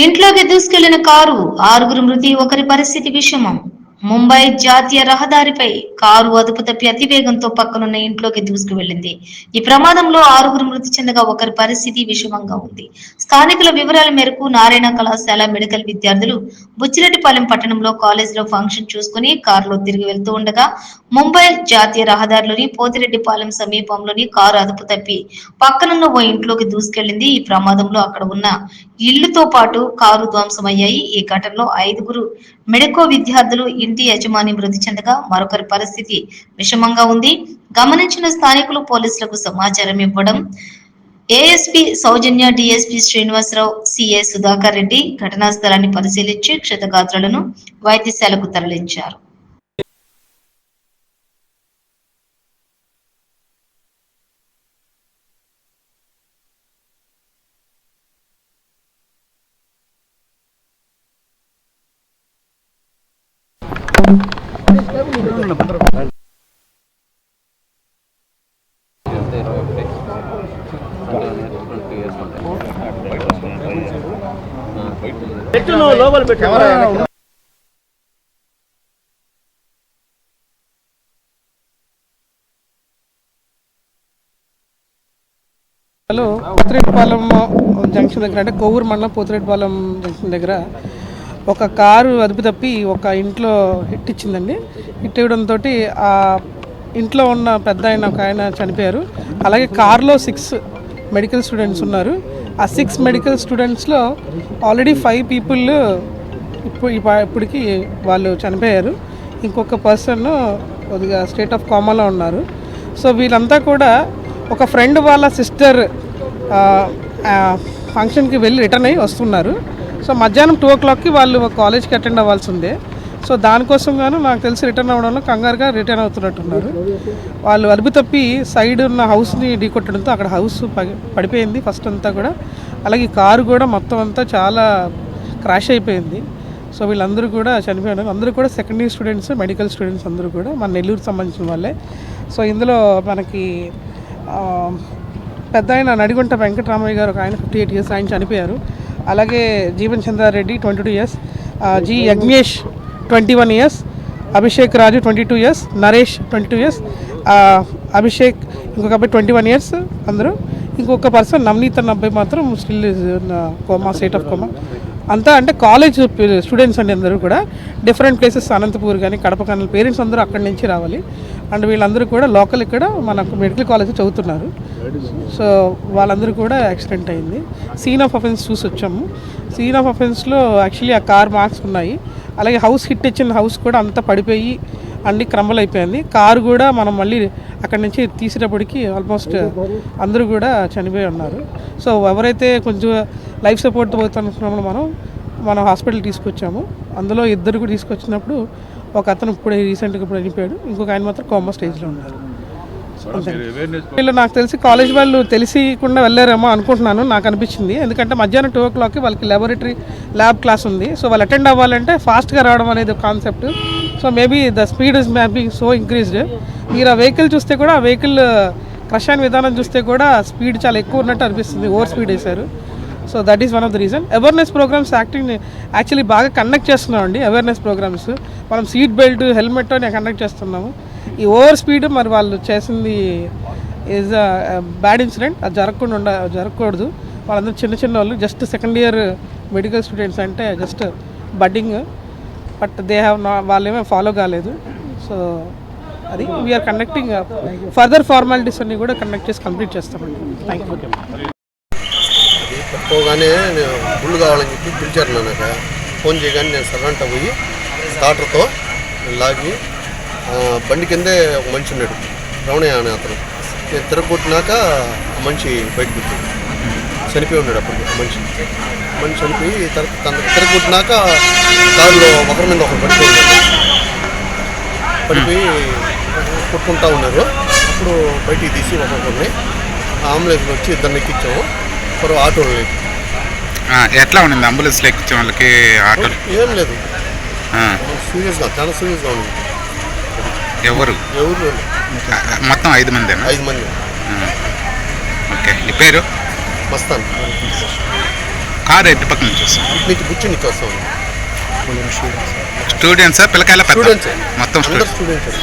ఇంట్లోకి దూసుకెళ్లిన కారు, ఆరుగురు మృతి, ఒకరి పరిస్థితి విషమం. ముంబై జాతీయ రహదారిపై కారు అదుపు తప్పి అతివేగంతో పక్కనున్న ఇంట్లోకి దూసుకువెళ్లింది. ఈ ప్రమాదంలో ఆరుగురు మృతి చెందగా ఒకరి పరిస్థితి విషమంగా ఉంది. స్థానికుల వివరాల మేరకు నారాయణ కళాశాల మెడికల్ విద్యార్థులు బుచ్చిరెడ్డిపాలెం పట్టణంలో కాలేజీలో ఫంక్షన్ చూసుకుని కారులో తిరిగి వెళ్తూ ఉండగా ముంబై జాతీయ రహదారిలోని పోతిరెడ్డిపాలెం సమీపంలోని కారు అదుపు తప్పి పక్కనున్న ఓ ఇంట్లోకి దూసుకెళ్లింది. ఈ ప్రమాదంలో అక్కడ ఉన్న ఇళ్లుతో పాటు కారు ధ్వంసమయ్యాయి. ఈ ఘటనలో 5గురు మెడికో విద్యార్థులు, ఇంటి యజమాని మృతి చెందగా మరొకరి పరిస్థితి విషమంగా ఉంది. గమనించిన స్థానికులు పోలీసులకు సమాచారం ఇవ్వడం ఏఎస్పీ సౌజన్య, డీఎస్పీ శ్రీనివాసరావు, సిఐ సుధాకర్ రెడ్డి ఘటనా స్థలాన్ని పరిశీలించి క్షతగాత్రులను వైద్యశాలకు తరలించారు. హలో, పోతిరెడ్డిపాలెం జంక్షన్ దగ్గర, అంటే కొవ్వూరు మండలం పోతిరెడ్డిపాలెం జంక్షన్ దగ్గర ఒక కారు అదుపు తప్పి ఒక ఇంట్లో హిట్ ఇచ్చిందండి. హిట్ ఇవ్వడంతో ఆ ఇంట్లో ఉన్న పెద్ద ఒక ఆయన చనిపోయారు. అలాగే కారులో 6 మెడికల్ స్టూడెంట్స్ ఉన్నారు. ఆ 6 మెడికల్ స్టూడెంట్స్లో ఆల్రెడీ 5 పీపుల్ ఇప్పటికి వాళ్ళు చనిపోయారు. ఇంకొక పర్సన్ కొద్దిగా స్టేట్ ఆఫ్ కామాలో ఉన్నారు. సో వీళ్ళంతా కూడా ఒక ఫ్రెండ్ వాళ్ళ సిస్టర్ ఫంక్షన్కి వెళ్ళి రిటర్న్ అయ్యి వస్తున్నారు. సో మధ్యాహ్నం 2 o'clockకి వాళ్ళు కాలేజ్కి అటెండ్ అవ్వాల్సి ఉంది. సో దానికోసం గాను నాకు తెలిసి రిటర్న్ అవ్వడంలో కంగారుగా రిటర్న్ అవుతున్నట్టున్నారు. వాళ్ళు అదుపు తప్పి సైడ్ ఉన్న హౌస్ని ఢీకొట్టడంతో అక్కడ హౌస్ పడిపోయింది ఫస్ట్ అంతా కూడా. అలాగే కారు కూడా మొత్తం అంతా చాలా క్రాష్ అయిపోయింది. సో వీళ్ళందరూ కూడా చనిపోయారు. అందరూ కూడా second year students, medical students అందరూ కూడా మన నెల్లూరు సంబంధించిన వాళ్ళే. సో ఇందులో మనకి పెద్ద ఆయన నడిగుంట వెంకటరామయ్య గారు, ఒక ఆయన 58 years, ఆయన చనిపోయారు. అలాగే Jeevan Chandra Reddy 22 years, G Yagnesh 21 years, Abhishek Raju 22 years, Naresh 22 years, Abhishek ఇంకొక అబ్బాయి 21 years అందరూ. ఇంకొక పర్సన్ నవనీత్ అన్న అబ్బాయి మాత్రం still coma, state of coma. అంతా అంటే కాలేజ్ స్టూడెంట్స్ అండి. అందరూ కూడా డిఫరెంట్ ప్లేసెస్, అనంతపూర్ కానీ కడప కానీ, పేరెంట్స్ అందరూ అక్కడి నుంచి రావాలి. అండ్ వీళ్ళందరూ కూడా లోకల్ ఇక్కడ మనకు మెడికల్ కాలేజ్ చదువుతున్నారు. సో వాళ్ళందరూ కూడా యాక్సిడెంట్ అయింది. సీన్ ఆఫ్ అఫెన్స్ చూసి వచ్చాము. సీన్ ఆఫ్ అఫెన్స్లో యాక్చువల్లీ ఆ కార్ మార్క్స్ ఉన్నాయి. అలాగే హౌస్ హిట్ ఇచ్చిన హౌస్ కూడా అంతా పడిపోయి అన్ని క్రంబల్ అయిపోయింది. కారు కూడా మనం మళ్ళీ అక్కడి నుంచి తీసేటప్పటికి ఆల్మోస్ట్ అందరూ కూడా చనిపోయి ఉన్నారు. సో ఎవరైతే కొంచెం లైఫ్ సపోర్ట్ పోతున్నప్పుడు మనం హాస్పిటల్ తీసుకొచ్చాము. అందులో 2 కూడా తీసుకొచ్చినప్పుడు ఒక అతను రీసెంట్గా ఇప్పుడు చనిపోయాడు. ఇంకొక ఆయన మాత్రం కోమా స్టేజ్లో ఉన్నారు. వీళ్ళు నాకు తెలిసి కాలేజ్ వాళ్ళు తెలియకుండా వెళ్ళారేమో అనుకుంటున్నాను, నాకు అనిపించింది. ఎందుకంటే మధ్యాహ్నం 2 o'clockకి వాళ్ళకి ల్యాబ్ క్లాస్ ఉంది. సో వాళ్ళు అటెండ్ అవ్వాలంటే ఫాస్ట్గా రావడం అనేది concept. So maybe the speed is mapping so increased. మీరు ఆ వెహికల్ చూస్తే కూడా, ఆ వెహికల్ క్రష్ అయిన విధానం చూస్తే కూడా స్పీడ్ చాలా ఎక్కువ ఉన్నట్టు అనిపిస్తుంది. ఓవర్ స్పీడ్ వేశారు. So that is one of the reason. Awareness programs actually బాగా కండక్ట్ చేస్తున్నామండి. అవేర్నెస్ ప్రోగ్రామ్స్ మనం సీట్ బెల్ట్, హెల్మెట్ అని కండక్ట్ చేస్తున్నాము. ఈ ఓవర్ స్పీడ్ మరి వాళ్ళు చేసింది ఈజ్ బ్యాడ్ ఇన్సిడెంట్. అది జరగకూడదు. వాళ్ళందరూ చిన్న వాళ్ళు, just second year medical students, అంటే just budding. But they have వాళ్ళేమో ఫాలో కాలేదు. సో అది వీఆర్ కండక్టింగ్ ఫర్దర్ ఫార్మాలిటీస్ అన్నీ కూడా కండక్ట్ చేసి కంప్లీట్ చేస్తామండి. Thank you. పట్టుకోగానే గుళ్ళు కావాలని చెప్పి పిలిచారు. నాకు ఫోన్ చేయగానే నేను సర్రంట పోయి స్టార్టర్తో లాగి బండి కిందే ఒక మనిషి ఉన్నాడు, రమణయ్య అనే అతను. నేను తిరగొట్టినాక ఆ మనిషి బయటకు వచ్చాడు, చనిపోయి ఉన్నాడు. అప్పుడు మనిషి చనిపోయి తన తిరగొట్టినాక కారులో ఒకరి మీద ఒకరు పడిపోయి కొట్టుకుంటూ ఉన్నారు. అప్పుడు బయటికి తీసి ఒక్కొక్కరిని అంబులెన్స్లో వచ్చి 2 ఎక్కించాము. ఒక ఆటోలో ఎట్లా ఉండింది? అంబులెన్స్లో ఎక్కించే వాళ్ళకి ఆటో ఏం లేదు, సీరియస్గా, చాలా సీరియస్గా ఉంది. ఎవరు మొత్తం 5 మంది? 5 మంది. ఓకే. నీ పేరు? మస్తాన్. కారు ఎటు పక్క నుంచి వస్తుంది? ఇటు నుంచి బుచ్చి నుంచి వస్తాం. స్టూడెంట్సా పిల్లకాయల పెద్ద స్టూడెంట్సే, మొత్తం అందరు స్టూడెంట్స్.